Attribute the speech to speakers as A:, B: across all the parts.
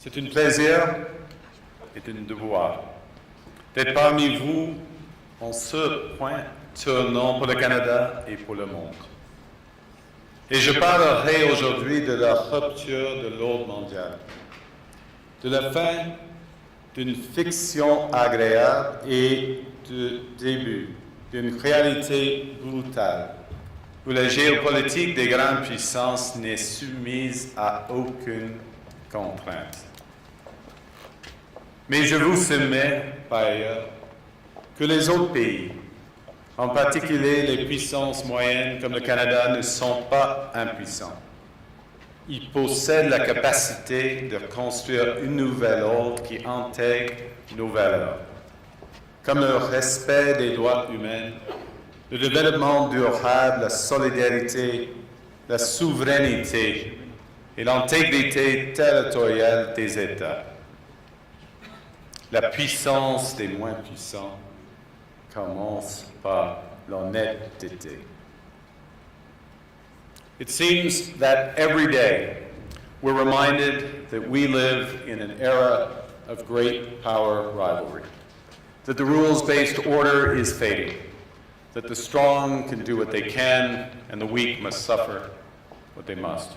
A: C'est un plaisir et un devoir d'être parmi vous en ce point tournant pour le Canada et pour le monde. Et je parlerai aujourd'hui de la rupture de l'ordre mondial, de la fin d'une fiction agréable et du début d'une réalité brutale, où la géopolitique des grandes puissances n'est soumise à aucune contrainte. Mais je vous soumets, par ailleurs, que les autres pays, en particulier les puissances moyennes comme le Canada, ne sont pas impuissants. Ils possèdent la capacité de construire une nouvelle ordre qui intègre nos valeurs, comme le respect des droits humains, le développement durable, la solidarité, la souveraineté et l'intégrité territoriale des États. La puissance des moins puissants commence par l'honnêteté. It seems that every day we're reminded that we live in an era of great power rivalry, that the rules-based order is fading, that the strong can do what they can and the weak must suffer what they must.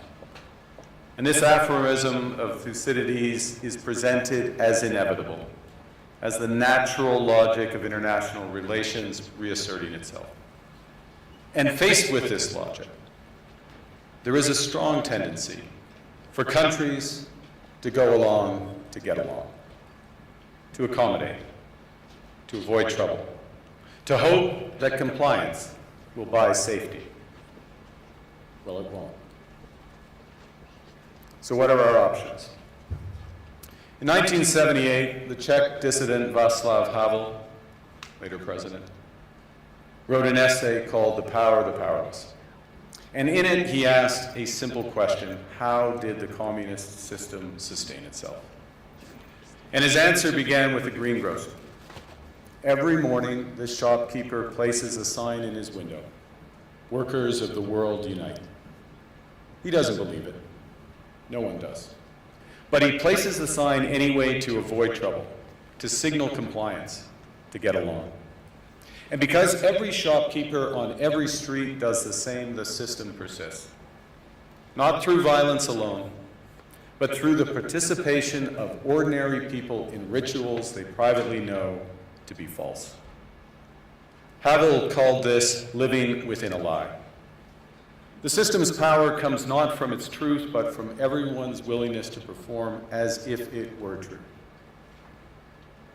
A: And this aphorism of Thucydides is presented as inevitable, as the natural logic of international relations reasserting itself. And faced with this logic, there is a strong tendency for countries to go along to get along, to accommodate, to avoid trouble, to hope that compliance will buy safety. Well, it won't. So what are our options? In 1978, the Czech dissident Václav Havel, later president, wrote an essay called The Power of the Powerless. And in it, he asked a simple question: how did the communist system sustain itself? And his answer began with the greengrocer. Every morning, the shopkeeper places a sign in his window: "Workers of the world unite." He doesn't believe it. No one does. But he places the sign anyway to avoid trouble, to signal compliance, to get along. And because every shopkeeper on every street does the same, the system persists. Not through violence alone, but through the participation of ordinary people in rituals they privately know to be false. Havel called this living within a lie. The system's power comes not from its truth, but from everyone's willingness to perform as if it were true.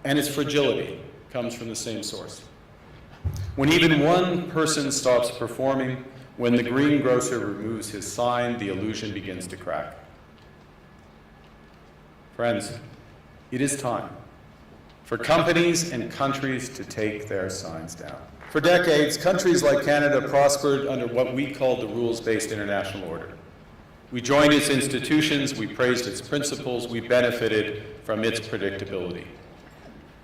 A: And its fragility comes from the same source. When even one person stops performing, when the greengrocer removes his sign, the illusion begins to crack. Friends, it is time for companies and countries to take their signs down. For decades, countries like Canada prospered under what we called the rules-based international order. We joined its institutions, we praised its principles, we benefited from its predictability.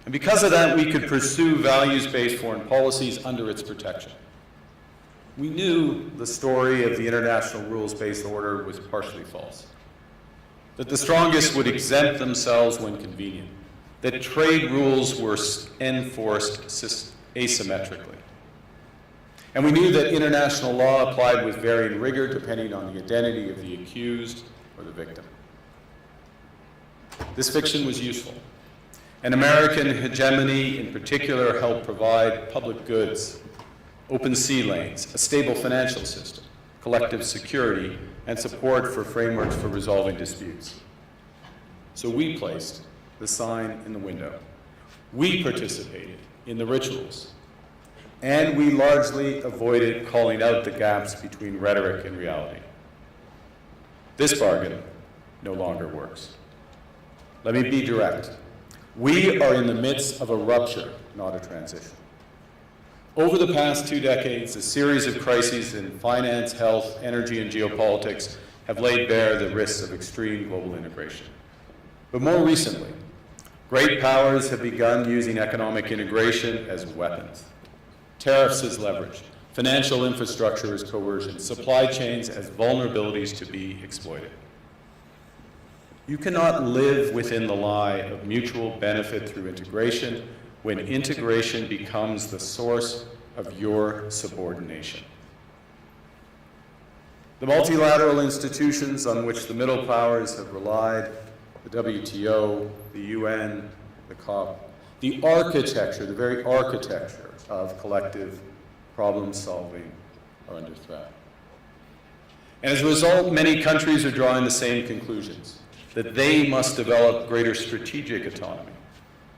A: And because of that, we could pursue values-based foreign policies under its protection. We knew the story of the international rules-based order was partially false, that the strongest would exempt themselves when convenient, that trade rules were enforced asymmetrically. And we knew that international law applied with varying rigor depending on the identity of the accused or the victim. This fiction was useful. And American hegemony in particular helped provide public goods, open sea lanes, a stable financial system, collective security, and support for frameworks for resolving disputes. So we placed the sign in the window. We participated in the rituals, and we largely avoided calling out the gaps between rhetoric and reality. This bargain no longer works. Let me be direct. We are in the midst of a rupture, not a transition. Over the past 2 decades, a series of crises in finance, health, energy, and geopolitics have laid bare the risks of extreme global integration. But more recently, great powers have begun using economic integration as weapons. Tariffs as leverage, financial infrastructure as coercion, supply chains as vulnerabilities to be exploited. You cannot live within the lie of mutual benefit through integration when integration becomes the source of your subordination. The multilateral institutions on which the middle powers have relied, the WTO, the UN, the COP, the architecture, the very architecture of collective problem solving are under threat. And as a result, many countries are drawing the same conclusions, that they must develop greater strategic autonomy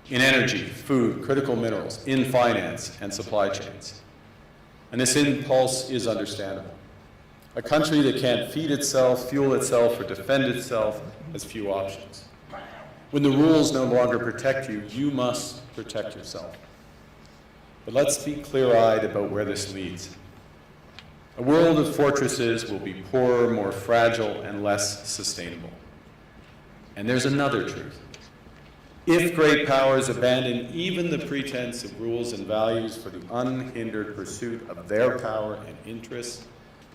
A: in energy, food, critical minerals, in finance, and supply chains. And this impulse is understandable. A country that can't feed itself, fuel itself, or defend itself has few options. When the rules no longer protect you, you must protect yourself. But let's be clear-eyed about where this leads. A world of fortresses will be poorer, more fragile, and less sustainable. And there's another truth. If great powers abandon even the pretense of rules and values for the unhindered pursuit of their power and interests,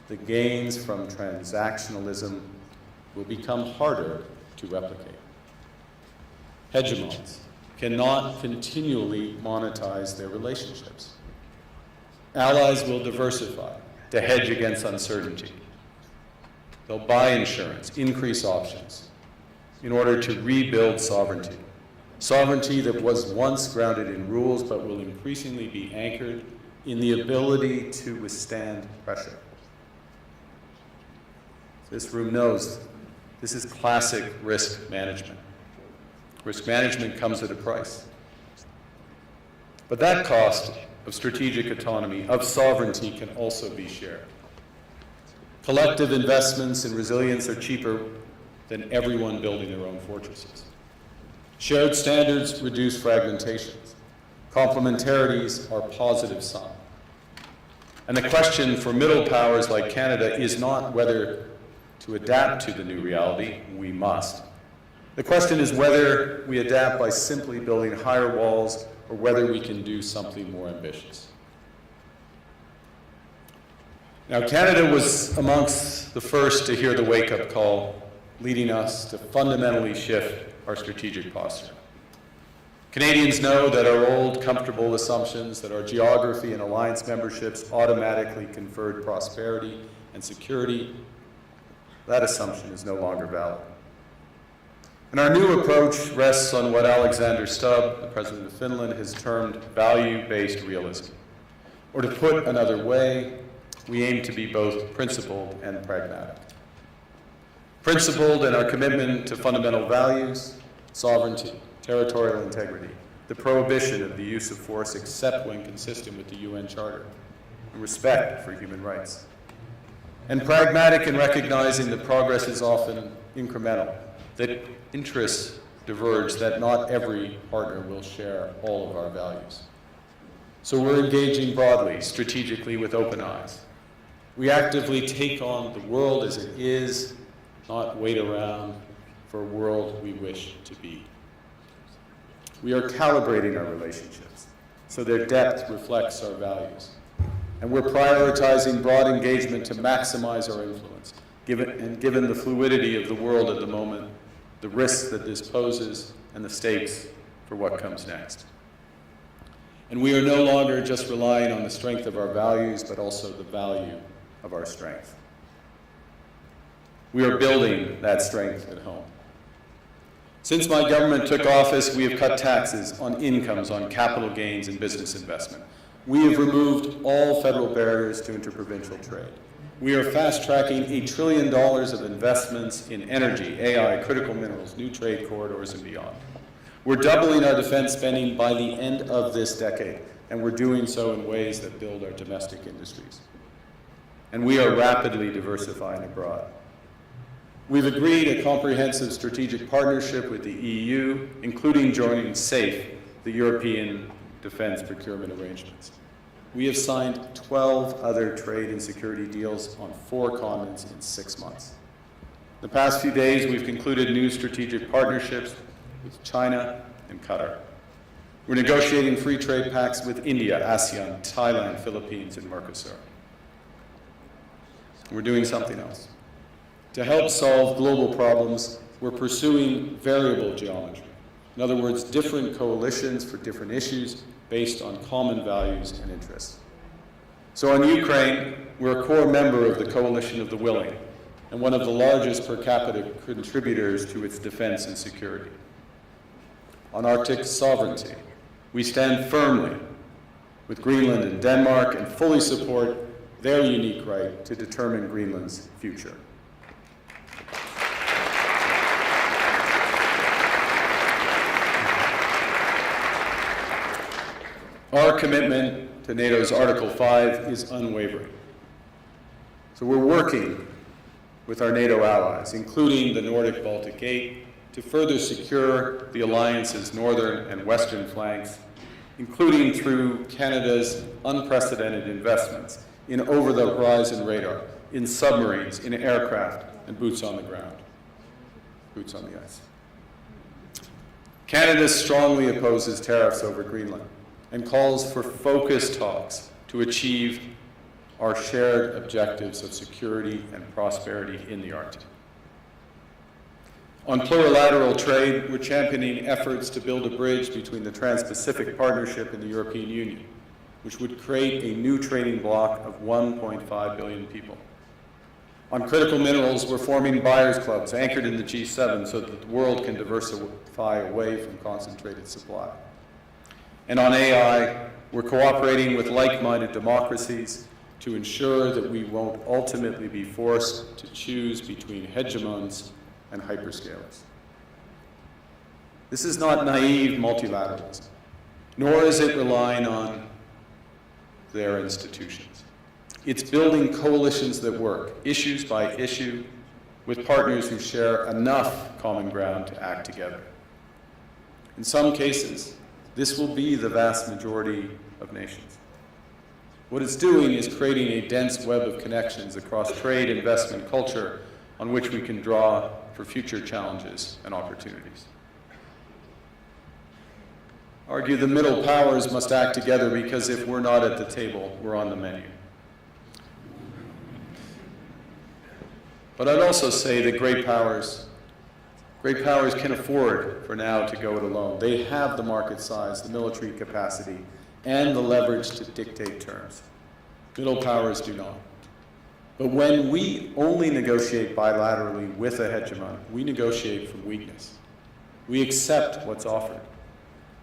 A: the gains from transactionalism will become harder to replicate. Hegemons cannot continually monetize their relationships. Allies will diversify to hedge against uncertainty. They'll buy insurance, increase options, in order to rebuild sovereignty. Sovereignty that was once grounded in rules but will increasingly be anchored in the ability to withstand pressure. This room knows this is classic risk management. Risk management comes at a price. But that cost of strategic autonomy, of sovereignty, can also be shared. Collective investments in resilience are cheaper than everyone building their own fortresses. Shared standards reduce fragmentations. Complementarities are positive sum. And the question for middle powers like Canada is not whether to adapt to the new reality. We must. The question is whether we adapt by simply building higher walls or whether we can do something more ambitious. Now, Canada was amongst the first to hear the wake-up call, leading us to fundamentally shift our strategic posture. Canadians know that our old, comfortable assumptions that our geography and alliance memberships automatically conferred prosperity and security, that assumption is no longer valid. And our new approach rests on what Alexander Stubb, the President of Finland, has termed value-based realism. Or to put another way, we aim to be both principled and pragmatic. Principled in our commitment to fundamental values, sovereignty, territorial integrity, the prohibition of the use of force except when consistent with the UN Charter, and respect for human rights. And pragmatic in recognizing that progress is often incremental, that interests diverge, that not every partner will share all of our values. So we're engaging broadly, strategically, with open eyes. We actively take on the world as it is, not wait around for a world we wish to be. We are calibrating our relationships so their depth reflects our values. And we're prioritizing broad engagement to maximize our influence, given the fluidity of the world at the moment, the risks that this poses, and the stakes for what comes next. And we are no longer just relying on the strength of our values, but also the value of our strength. We are building that strength at home. Since my government took office, we have cut taxes on incomes, on capital gains, and business investment. We have removed all federal barriers to interprovincial trade. We are fast-tracking $1 trillion of investments in energy, AI, critical minerals, new trade corridors, and beyond. We're doubling our defense spending by the end of this decade, and we're doing so in ways that build our domestic industries. And we are rapidly diversifying abroad. We've agreed a comprehensive strategic partnership with the EU, including joining SAFE, the European Defense Procurement Arrangements. We have signed 12 other trade and security deals on 4 continents in 6 months. In the past few days, we've concluded new strategic partnerships with China and Qatar. We're negotiating free trade pacts with India, ASEAN, Thailand, Philippines, and Mercosur. We're doing something else. To help solve global problems, we're pursuing variable geometry. In other words, different coalitions for different issues based on common values and interests. So on Ukraine, we're a core member of the Coalition of the Willing and one of the largest per capita contributors to its defense and security. On Arctic sovereignty, we stand firmly with Greenland and Denmark and fully support their unique right to determine Greenland's future. Our commitment to NATO's Article 5 is unwavering. So we're working with our NATO allies, including the Nordic-Baltic Gate, to further secure the alliance's northern and western flanks, including through Canada's unprecedented investments in over-the-horizon radar, in submarines, in aircraft, and boots on the ground, boots on the ice. Canada strongly opposes tariffs over Greenland and calls for focused talks to achieve our shared objectives of security and prosperity in the Arctic. On plurilateral trade, we're championing efforts to build a bridge between the Trans-Pacific Partnership and the European Union, which would create a new trading bloc of 1.5 billion people. On critical minerals, we're forming buyers' clubs anchored in the G7 so that the world can diversify away from concentrated supply. And on AI, we're cooperating with like-minded democracies to ensure that we won't ultimately be forced to choose between hegemons and hyperscalers. This is not naive multilateralism, nor is it relying on their institutions. It's building coalitions that work, issues by issue, with partners who share enough common ground to act together. In some cases, this will be the vast majority of nations. What it's doing is creating a dense web of connections across trade, investment, culture, on which we can draw for future challenges and opportunities. Argue the middle powers must act together because if we're not at the table, we're on the menu. But I'd also say that great powers can afford for now to go it alone. They have the market size, the military capacity, and the leverage to dictate terms. Middle powers do not. But when we only negotiate bilaterally with a hegemon, we negotiate from weakness. We accept what's offered.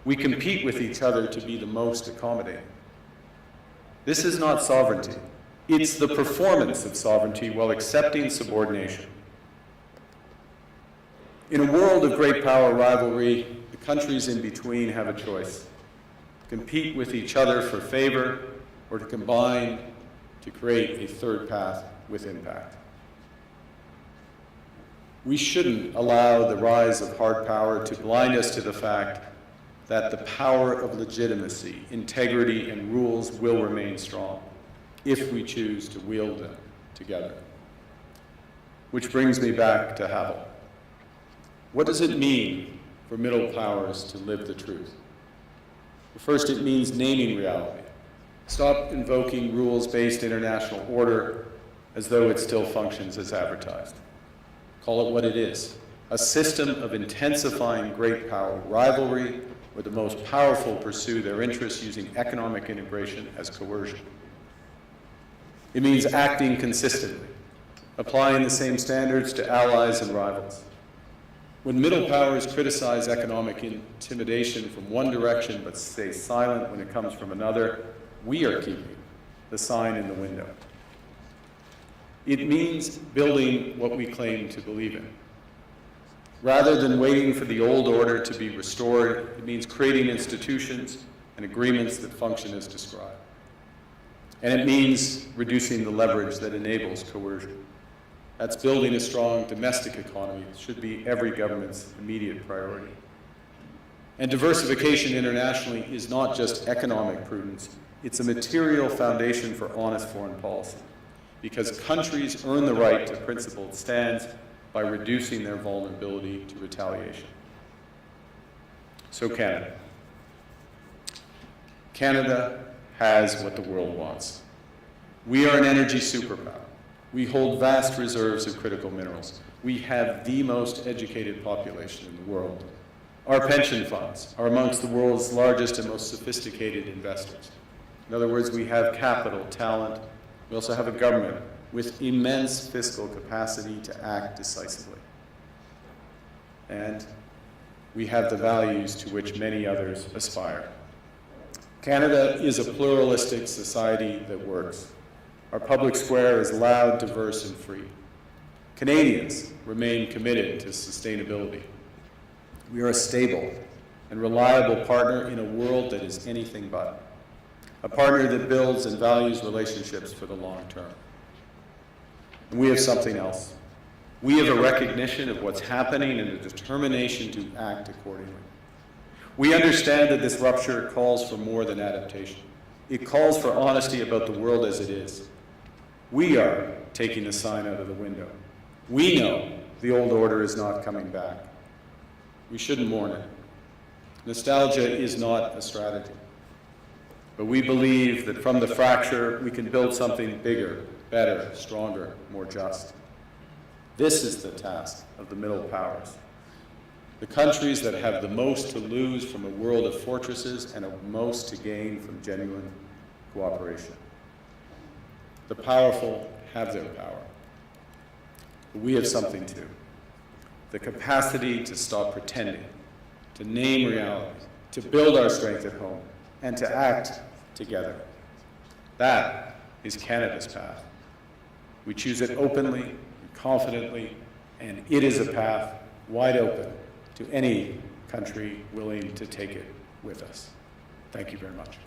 A: We compete with each other to be the most accommodating. This is not sovereignty. It's the performance of sovereignty while accepting subordination. In a world of great power rivalry, the countries in between have a choice: compete with each other for favor, or to combine to create a third path with impact. We shouldn't allow the rise of hard power to blind us to the fact that the power of legitimacy, integrity, and rules will remain strong if we choose to wield them together. Which brings me back to Havel. What does it mean for middle powers to live the truth? Well, first, it means naming reality. Stop invoking rules-based international order as though it still functions as advertised. Call it what it is: a system of intensifying great power rivalry where the most powerful pursue their interests using economic integration as coercion. It means acting consistently, applying the same standards to allies and rivals. When middle powers criticize economic intimidation from one direction but stay silent when it comes from another, we are keeping the sign in the window. It means building what we claim to believe in. Rather than waiting for the old order to be restored, it means creating institutions and agreements that function as described. And it means reducing the leverage that enables coercion. That's building a strong domestic economy. It should be every government's immediate priority. And diversification internationally is not just economic prudence, it's a material foundation for honest foreign policy, because countries earn the right to principled stands by reducing their vulnerability to retaliation. So Canada. Canada has what the world wants. We are an energy superpower. We hold vast reserves of critical minerals. We have the most educated population in the world. Our pension funds are amongst the world's largest and most sophisticated investors. In other words, we have capital, talent. We also have a government with immense fiscal capacity to act decisively. And we have the values to which many others aspire. Canada is a pluralistic society that works. Our public square is loud, diverse, and free. Canadians remain committed to sustainability. We are a stable and reliable partner in a world that is anything but. A partner that builds and values relationships for the long term. And we have something else. We have a recognition of what's happening and a determination to act accordingly. We understand that this rupture calls for more than adaptation. It calls for honesty about the world as it is. We are taking the sign out of the window. We know the old order is not coming back. We shouldn't mourn it. Nostalgia is not a strategy. But we believe that from the fracture, we can build something bigger, better, stronger, more just. This is the task of the middle powers. The countries that have the most to lose from a world of fortresses and the most to gain from genuine cooperation. The powerful have their power. But we have something too. The capacity to stop pretending, to name reality, to build our strength at home, and to act together. That is Canada's path. We choose it openly and confidently, and it is a path wide open to any country willing to take it with us. Thank you very much.